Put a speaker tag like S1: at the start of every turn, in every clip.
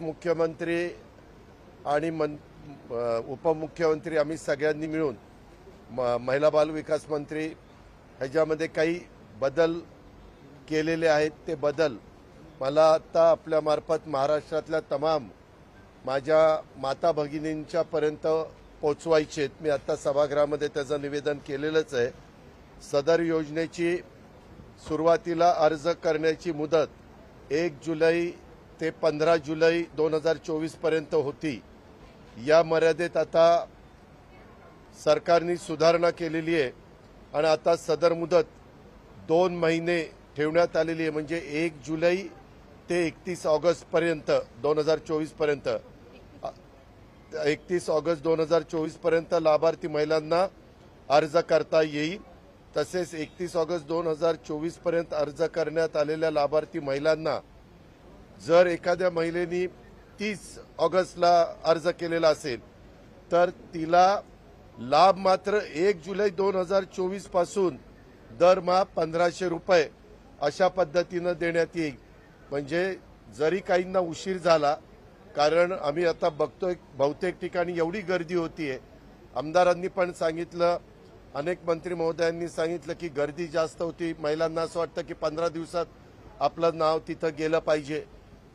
S1: मुख्यमंत्री आणि उपमुख्यमंत्री आम्ही सगळ्यांनी मिळून महिला बाल विकास मंत्री ह्याच्यामध्ये काही बदल केलेले आहेत। ते बदल मला आता आपल्या मार्फत महाराष्ट्रातल्या तमाम माझ्या माता भगिनींच्या पर्यंत पोहोचवायचे आहेत। मी आता सभागृहामध्ये त्याचं निवेदन केलेलंच आहे। सदर योजनेची सुरुवातीला अर्ज करण्याची मुदत 1 जुलै ते 15 जुलै 2024 पर्यंत होती। या मर्यादेत आता सरकारने सुधारणा केलेली आहे आणि आता सदर मुदत 2 महिने ठेवण्यात आलेली आहे। म्हणजे 1 जुलै ते 31 ऑगस्ट पर्यंत 2024 पर्यंत 31 ऑगस्ट 2024 पर्यंत लाभार्थी महिलांना अर्ज करता येईल। तसेच 31 ऑगस्ट 2024 पर्यंत अर्ज करण्यात आलेल्या लाभार्थी महिलांना जर एखाद्या महिलेनी 30 ऑगस्टला अर्ज केलेला असेल तर तिला लाभ मात्र 1 जुलै 2024 पासून दरमहा 1500 रुपये अशा पद्धतीने देण्यात येईल। म्हणजे जरी काहींना उशीर झाला, कारण आम्ही आता बघतोय बहुतेक ठिकाणी एवढी गर्दी होतीये। आमदारांनी पण सांगितलं, अनेक मंत्री महोदयांनी सांगितलं की गर्दी जास्त होती। महिलांना असं वाटतं की 15 दिवसात आपलं नाव तिथं गेलं पाहिजे,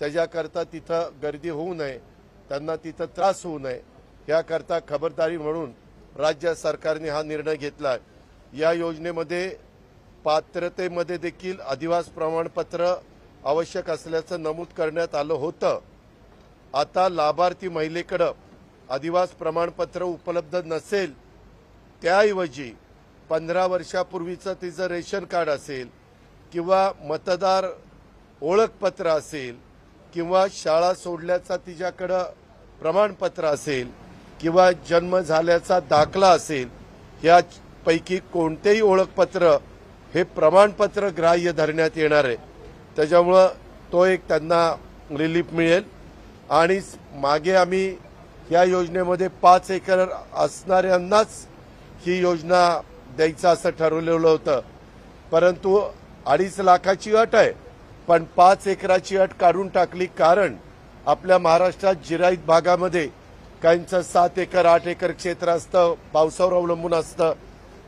S1: त्याच्याकरता तिथं गर्दी होऊ नये, त्यांना तिथं त्रास होऊ नये, याकरता खबरदारी म्हणून राज्य सरकारने हा निर्णय घेतला। या योजनेमध्ये पात्रतेमध्ये देखील अधिवास प्रमाणपत्र आवश्यक असल्याचं नमूद करण्यात आलं होतं। आता लाभार्थी महिलेकडे अधिवास प्रमाणपत्र उपलब्ध नसेल, त्याऐवजी 15 वर्षापूर्वीचं तिचं रेशन कार्ड असेल किंवा मतदार ओळखपत्र असेल किंवा शाळा सोडल्याचा तिच्याकडे प्रमाणपत्र असेल किंवा जन्म झाल्याचा दाखला असेल, यापैकी कोणतेही ओळखपत्र हे प्रमाणपत्र ग्राह्य धरण्यात येणार आहे। त्याच्यामुळे तो एक त्यांना रिलीफ मिळेल। आणि मागे आम्ही या योजनेमध्ये 5 एकर असणाऱ्यांनाच ही योजना द्यायचं असं ठरवलेलं होतं, परंतु 2.5 लाखाची अट आहे, पण 5 एकराची अट काढून टाकली। कारण आपल्या महाराष्ट्रात जिरायत भागामध्ये काहींचं 7 एकर 8 एकर क्षेत्र असतं, पावसावर अवलंबून असतं,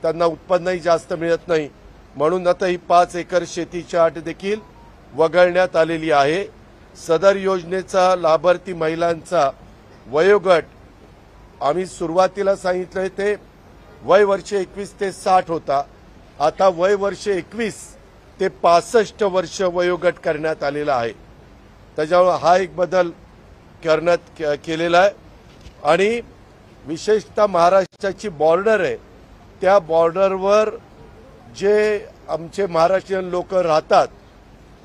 S1: त्यांना उत्पन्नही जास्त मिळत नाही। म्हणून आता ही 5 एकर शेतीची अट देखील वगळण्यात आलेली आहे। सदर योजनेचा लाभार्थी महिलांचा वयोगट आम्ही सुरुवातीला सांगितलंय ते वय वर्ष 21 ते 60 होता, आता वय वर्ष 21 ते 65 वर्ष वयोगट करण्यात आलेला आहे। त्याच्यामुळे हा एक बदल करण्यात केलेला आहे। आणि विशेषतः महाराष्ट्राची बॉर्डर आहे, त्या बॉर्डरवर जे आमचे महाराष्ट्रीयन लोक राहतात,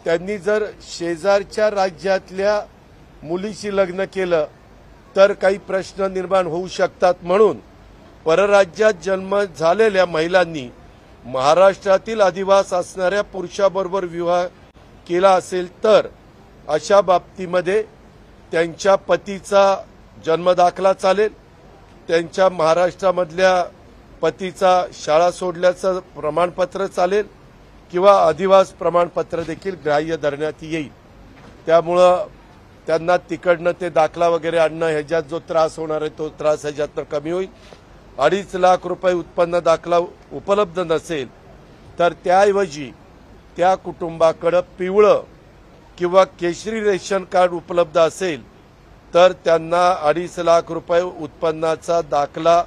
S1: त्यांनी जर शेजारच्या राज्यातल्या मुलीशी लग्न केलं तर काही प्रश्न निर्माण होऊ शकतात। म्हणून परराज्यात जन्म झालेल्या महिलांनी महाराष्ट्रातील अधिवास असणाऱ्या पुरुषाबरोबर विवाह केला असेल तर अशा बाबतीमध्ये त्यांच्या पतीचा जन्मदाखला चालेल, त्यांच्या महाराष्ट्रामधल्या पतीचा शाळा सोडल्याचं प्रमाणपत्र चालेल किंवा अधिवास प्रमाणपत्र देखील ग्राह्य धरण्यात येईल। त्यामुळं त्यांना तिकडनं ते दाखला वगैरे आणणं ह्याच्यात जो त्रास होणार आहे तो त्रास ह्याच्यातनं कमी होईल। 2.5 लाख रुपये उत्पन्न दाखला उपलब्ध नसेल तर त्याऐवजी त्या कुटुंबाकडे पिवळं किंवा केशरी रेशन कार्ड उपलब्ध असेल तर त्यांना 2.5 लाख रुपये उत्पन्नाचा दाखला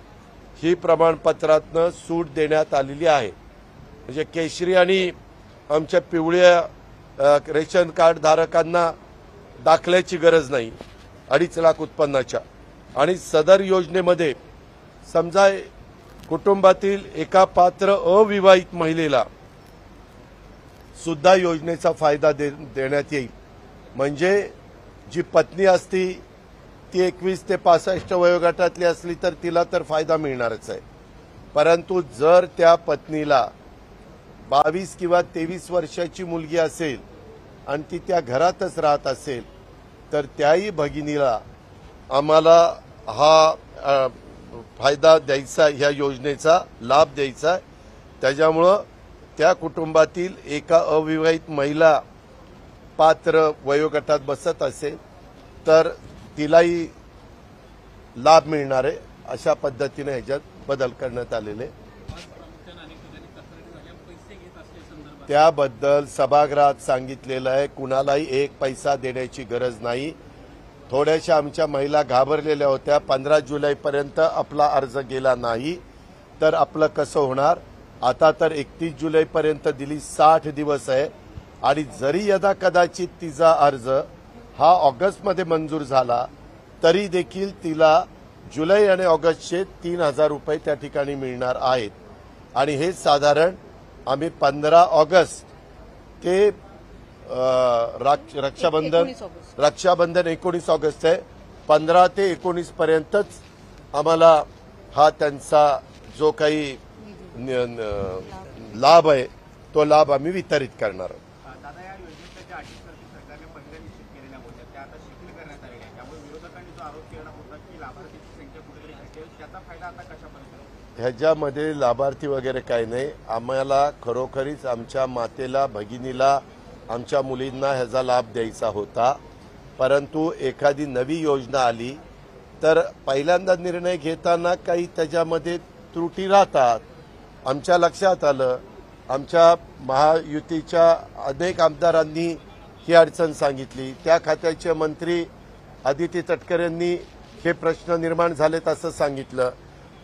S1: ही प्रमाणपत्रातनं सूट देण्यात आलेली आहे। म्हणजे केशरी आणि आमच्या पिवळ्या रेशन कार्ड धारकांना दाखल्याची गरज नाही 2.5 लाख उत्पन्नाच्या। आणि सदर योजनेमध्ये समजा कुटुंबातील एका पात्र अविवाहित महिलेला सुद्धा योजनेचा फायदा देण्यात येईल। म्हणजे जी पत्नी असती ती 21 ते 65 वयोगटातली असली तर तिला तर फायदा मिळणारच आहे, परंतु जर त्या पत्नीला 22 किंवा 23 वर्षाची मुलगी असेल आणि ती त्या घरातच राहत असेल तर त्याही भगिनीला आम्हाला हा फायदा द्यायचा, ह्या योजनेचा लाभ द्यायचा। त्याच्यामुळं त्या कुटुंबातील एका अविवाहित महिला पात्र वयोगटात बसत असेल तर तिलाही लाभ मिळणार आहे अशा पद्धतीने ह्याच्यात बदल करण्यात आलेले. त्याबद्दल सभागृहात सांगितलेलं आहे, कुणालाही एक पैसा देण्याची गरज नाही. थोड्याशा आमच्या महिला घाबरलेल्या होत्या, 15 जुलैपर्यंत आपला अर्ज गेला नाही तर आपलं कसं होणार. आता तर 31 जुलैपर्यंत दिली, 60 दिवस आहे. आणि जरी यदा कदाचित तिचा अर्ज हा ऑगस्टमध्ये मंजूर झाला तरी देखील तिला जुलै आणि ऑगस्टचे 3,000 रुपये त्या ठिकाणी मिळणार आहेत. आणि हे साधारण आम्ही 15 ऑगस्ट ते रक्षाबंधन 19 ऑगस्ट आहे, 15 ते 19 पर्यंतच आम्हाला हा त्यांचा जो काही लाभ आहे तो लाभ आम्ही वितरित करणार आहोत.
S2: दादा, या योजनेच्या अटी सरकारने पहिल्या निश्चित केलेल्या होत्या त्या आता शिथिल करण्यात आलेल्या आहेत. त्यामुळे विरोधकांनी जो आरोप केला होता की लाभार्थीची संख्या कुठेतरी घटेल, त्याचा फायदा आता कशापर्यंत?
S1: ह्याच्यामध्ये लाभार्थी वगैरे काही नाही. आम्हाला खरोखरीच आमच्या मातेला, भगिनीला, आमच्या मुलींना ह्याचा लाभ द्यायचा होता. परंतु एखादी नवी योजना आली तर पहिल्यांदा निर्णय घेताना काही त्याच्यामध्ये त्रुटी राहतात. आमच्या लक्षात आलं, आमच्या महायुतीच्या अनेक आमदारांनी ही अडचण सांगितली. त्या खात्याचे मंत्री आदिती तटकरे यांनी हे प्रश्न निर्माण झालेत असं सांगितलं.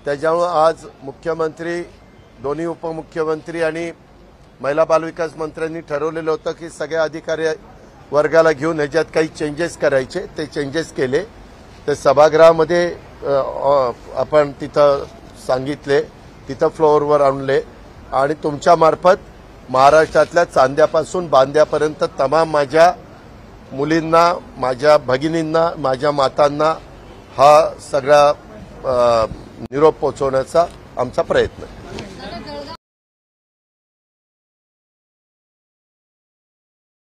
S1: त्याच्यामुळे आज मुख्यमंत्री, दोन्ही उपमुख्यमंत्री आणि महिला बालविकास मंत्र्यांनी ठरवलेलं होतं की सगळ्या अधिकारी वर्गाला घेऊन ह्याच्यात काही चेंजेस करायचे. ते चेंजेस केले, ते सभागृहामध्ये आपण तिथं सांगितले, तिथं फ्लोअरवर आणले आणि तुमच्यामार्फत महाराष्ट्रातल्या चांद्यापासून बांद्यापर्यंत तमाम माझ्या मुलींना, माझ्या भगिनींना, माझ्या मातांना हा सगळा निरोप पोहोचवण्याचा आमचा प्रयत्न आहे.